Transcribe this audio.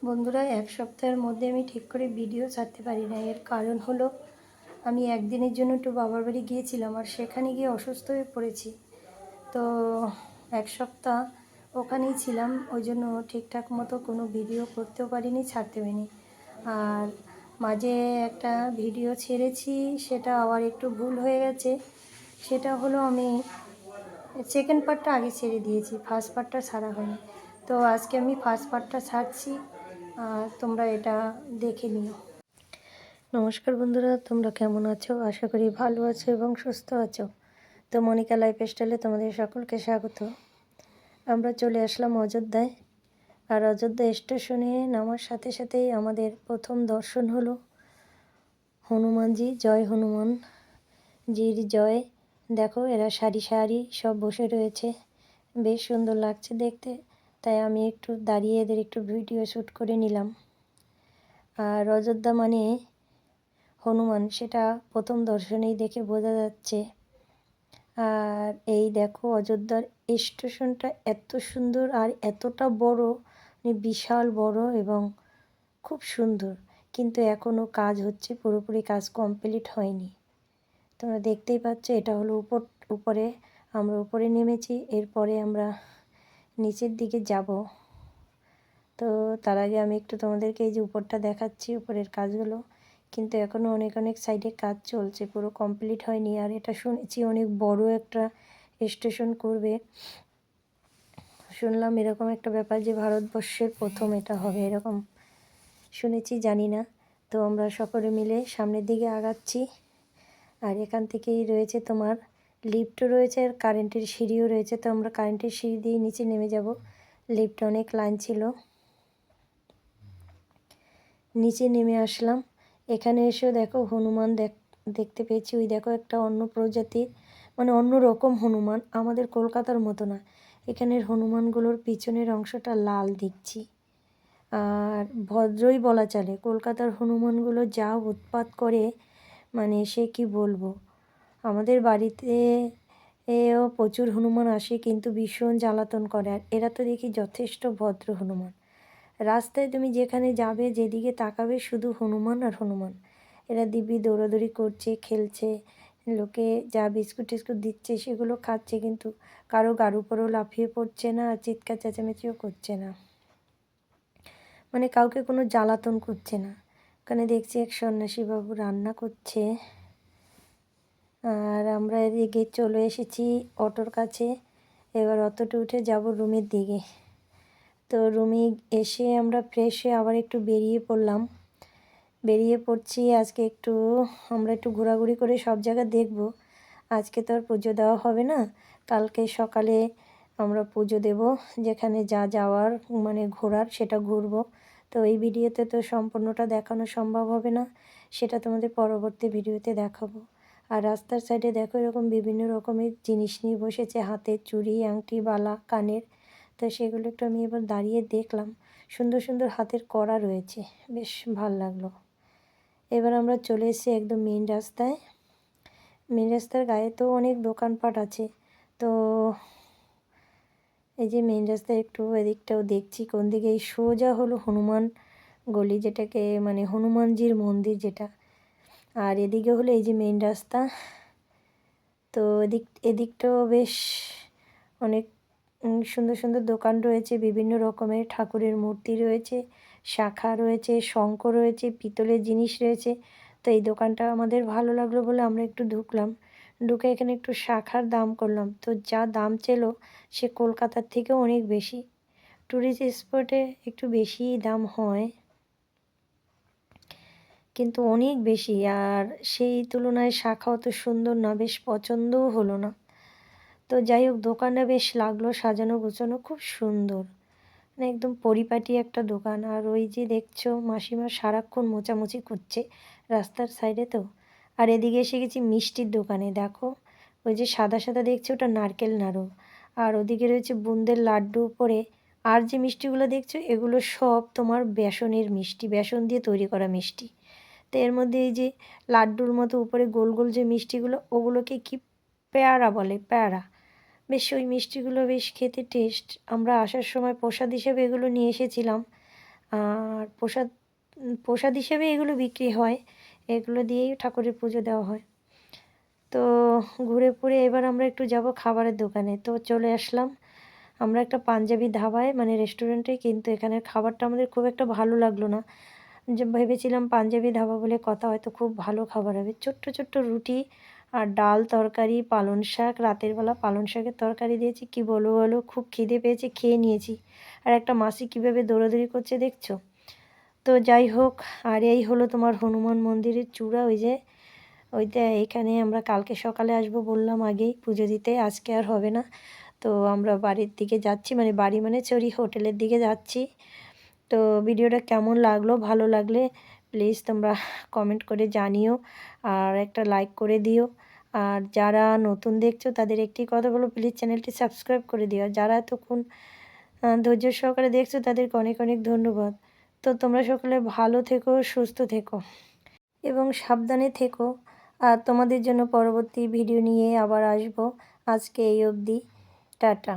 বন্ধুরা, এক সপ্তাহের মধ্যে আমি ঠিক করে ভিডিও ছাড়তে পারি না। এর কারণ হলো আমি একদিনের জন্য একটু বাবার বাড়ি গিয়েছিলাম, আর সেখানে গিয়ে অসুস্থ হয়ে পড়েছি। তো এক সপ্তাহ ওখানেই ছিলাম, ওই জন্য ঠিকঠাক মতো কোনো ভিডিও করতেও পারিনি, ছাড়তে পারিনি। আর মাঝে একটা ভিডিও ছেড়েছি, সেটা আবার একটু ভুল হয়ে গেছে। সেটা হলো আমি সেকেন্ড পার্টটা আগে ছেড়ে দিয়েছি, ফার্স্ট পার্টটা ছাড়া হয়নি। তো আজকে আমি ফার্স্ট পার্টটা ছাড়ছি, তোমরা এটা দেখে নিও। নমস্কার বন্ধুরা, তোমরা কেমন আছো? আশা করি ভালো আছো এবং সুস্থ আছো। তো মনিকা লাইফস্টাইলে তোমাদের সকলকে স্বাগত। আমরা চলে আসলাম অযোধ্যায়। আর অযোধ্যা স্টেশনে নামার সাথে সাথেই আমাদের প্রথম দর্শন হলো হনুমানজি। জয় হনুমান জির জয়। দেখো, এরা সারি সারি সব বসে রয়েছে, বেশ সুন্দর লাগছে দেখতে। তাই আমি একটু দাঁড়িয়ে এদের একটু ভিডিও শ্যুট করে নিলাম। আর অযোধ্যা মানে হনুমান, সেটা প্রথম দর্শনেই দেখে বোঝা যাচ্ছে। আর এই দেখো, অযোধ্যার স্টেশনটা এত সুন্দর আর এতটা বড়, মানে বিশাল বড় এবং খুব সুন্দর। কিন্তু এখনও কাজ হচ্ছে, পুরোপুরি কাজ কমপ্লিট হয়নি। তোমরা দেখতেই পাচ্ছ, এটা হলো উপরে। আমরা উপরে নেমেছি, এরপরে আমরা নিচের দিকে যাব। তো তার আগে আমি একটু তোমাদেরকে এই যে উপরটা দেখাচ্ছি, উপরের কাজগুলো। কিন্তু এখনও অনেক অনেক সাইডে কাজ চলছে, পুরো কমপ্লিট হয়নি। আর এটা শুনেছি অনেক বড় একটা স্টেশন করবে। শুনলাম এরকম একটা ব্যাপার যে ভারতবর্ষের প্রথম এটা হবে, এরকম শুনেছি, জানি না। তো আমরা সকলে মিলে সামনের দিকে আগাচ্ছি। আর এখান থেকেই রয়েছে তোমার লিফটও রয়েছে, আর কারেন্টের সিঁড়িও রয়েছে। তো আমরা কারেন্টের সিঁড়ি দিয়ে নিচে নেমে যাব। লিফটে অনেক লাইন ছিল, নিচে নেমে আসলাম। এখানে এসেও দেখো হনুমান দেখতে পেয়েছি। ওই দেখো একটা অন্য প্রজাতির, মানে অন্য রকম হনুমান, আমাদের কলকাতার মতো না। এখানের হনুমানগুলোর পিছনের অংশটা লাল দেখছি। আর ভদ্রই বলা চলে। কলকাতার হনুমানগুলো যা উৎপাত করে, মানে সে কি বলবো। আমাদের বাড়িতে এও প্রচুর হনুমান আসে, কিন্তু ভীষণ জ্বালাতন করে। আর এরা তো দেখি যথেষ্ট ভদ্র হনুমান। রাস্তায় তুমি যেখানে যাবে, যেদিকে তাকাবে, শুধু হনুমান আর হনুমান। এরা দিব্যি দৌড়াদৌড়ি করছে, খেলছে, লোকে যা বিস্কুট টিস্কুট দিচ্ছে সেগুলো খাচ্ছে, কিন্তু কারো গার উপরেও লাফিয়ে পড়ছে না, আর চিৎকার চেঁচামেচিও করছে না, মানে কাউকে কোনো জ্বালাতন করছে না। ওখানে দেখছি এক সন্ন্যাসী বাবু রান্না করছে। আর আমরা এদিকে চলে এসেছি অটোর কাছে। এবার অটোতে উঠে যাব রুমের দিকে। তো রুমে এসে আমরা ফ্রেশ হয়ে আবার একটু বেরিয়ে পড়ছি। আজকে আমরা একটু ঘোরাঘুরি করে সব জায়গা দেখব। আজকে তো আর পুজো দেওয়া হবে না, কালকে সকালে আমরা পুজো দেব। যেখানে যা যাওয়ার, মানে ঘোরার, সেটা ঘুরবো। তো এই ভিডিওতে তো সম্পূর্ণটা দেখানো সম্ভব হবে না, সেটা তোমাদের পরবর্তী ভিডিওতে দেখাবো। আর রাস্তার সাইডে দেখো এরকম বিভিন্ন রকমের জিনিস নিয়ে বসেছে, হাতের চুড়ি, আংটি, বালা, কানের। তো সেগুলো একটু আমি এবার দাঁড়িয়ে দেখলাম। সুন্দর সুন্দর হাতের কড়া রয়েছে, বেশ ভাল লাগলো। এবার আমরা চলে এসেছি একদম মেন রাস্তায়। মেন রাস্তার গায়ে তো অনেক দোকানপাট আছে। তো এই যে মেন রাস্তায় একটু এদিকটাও দেখছি, কোন দিকে, এই সোজা হলো হনুমান গলি, যেটাকে মানে হনুমানজির মন্দির যেটা। আর এদিকে হলো এই যে মেন রাস্তা। তো এদিকটাও বেশ অনেক সুন্দর সুন্দর দোকান রয়েছে, বিভিন্ন রকমের ঠাকুরের মূর্তি রয়েছে, শাঁখা রয়েছে, শঙ্খ রয়েছে, পিতলের জিনিস রয়েছে। তো এই দোকানটা আমাদের ভালো লাগলো বলে আমরা একটু ঢুকলাম। ঢুকে এখানে একটু শাঁখার দাম করলাম। তো যা দাম ছিল সে কলকাতার থেকেও অনেক বেশি। ট্যুরিস্ট স্পটে একটু বেশিই দাম হয়, কিন্তু অনেক বেশি। আর সেই তুলনায় শাঁখা অত সুন্দর না, বেশ পছন্দও হলো না। তো যাই হোক, দোকানটা বেশ লাগলো, সাজানো গোছানো, খুব সুন্দর, মানে একদম পরিপাটি একটা দোকান। আর ওই যে দেখছো মাসিমা সারাক্ষণ মোছামুছি করছে রাস্তার সাইডে। তো আর এদিকে এসে গেছি মিষ্টির দোকানে। দেখো, ওই যে সাদা সাদা দেখছো, ওটা নারকেল নাড়ু। আর ওদিকে রয়েছে বুন্দের লাড্ডু উপরে। আর যে মিষ্টিগুলো দেখছো, এগুলো সব তোমার বেসনের মিষ্টি, বেসন দিয়ে তৈরি করা মিষ্টি। তো এর মধ্যে এই যে লাড্ডুর মতো উপরে গোল গোল যে মিষ্টিগুলো, ওগুলোকে কি পেয়ারা বলে, পেয়ারা। বেশ ওই মিষ্টিগুলো বেশ খেতে টেস্ট। আমরা আসার সময় প্রসাদ হিসেবে এগুলো নিয়ে এসেছিলাম। আর প্রসাদ হিসেবে এগুলো বিক্রি হয়, এগুলো দিয়েই ঠাকুরের পুজো দেওয়া হয়। তো ঘুরে পুরে এবার আমরা একটু যাব খাবারের দোকানে। তো চলে আসলাম আমরা একটা পাঞ্জাবি ধাবায়, মানে রেস্টুরেন্টে, কিন্তু এখানের খাবারটা আমাদের খুব একটা ভালো লাগলো না। যে ভেবেছিলাম পাঞ্জাবি ধাবা বলে কথা, হয়তো খুব ভালো খাবার হবে। ছোট্ট ছোট্ট রুটি আর ডাল তরকারি, পালং শাক, রাতের বেলা পালং শাকের তরকারি দিয়েছি। কি বলবো বলো, খুব খিদে পেয়েছে, খেয়ে নিয়েছি। আর একটা মাসি কীভাবে দৌড়াদৌড়ি করছে দেখছো? তো যাই হোক, আর এই হলো তোমার হনুমান মন্দিরের চূড়া, ওই যে ওইটা। এইখানে আমরা কালকে সকালে আসবো বললাম আগেই পুজো দিতে, আজকে আর হবে না। তো আমরা বাড়ির দিকে যাচ্ছি, মানে বাড়ি মানে সরি, হোটেলের দিকে যাচ্ছি। তো ভিডিওটা কেমন লাগলো, ভালো লাগলে প্লিজ তোমরা কমেন্ট করে জানিও, আর একটা লাইক করে দিও। আর যারা নতুন দেখছো তাদের একটি কথা বলো, প্লিজ চ্যানেলটি সাবস্ক্রাইব করে দিও। আর যারা এতক্ষণ ধৈর্য সহকারে দেখছো তাদেরকে অনেক অনেক ধন্যবাদ। তো তোমরা সকলে ভালো থেকো, সুস্থ থেকো এবং সাবধানে থেকো। আর তোমাদের জন্য পরবর্তী ভিডিও নিয়ে আবার আসবো। আজকে এই অবধি, টাটা।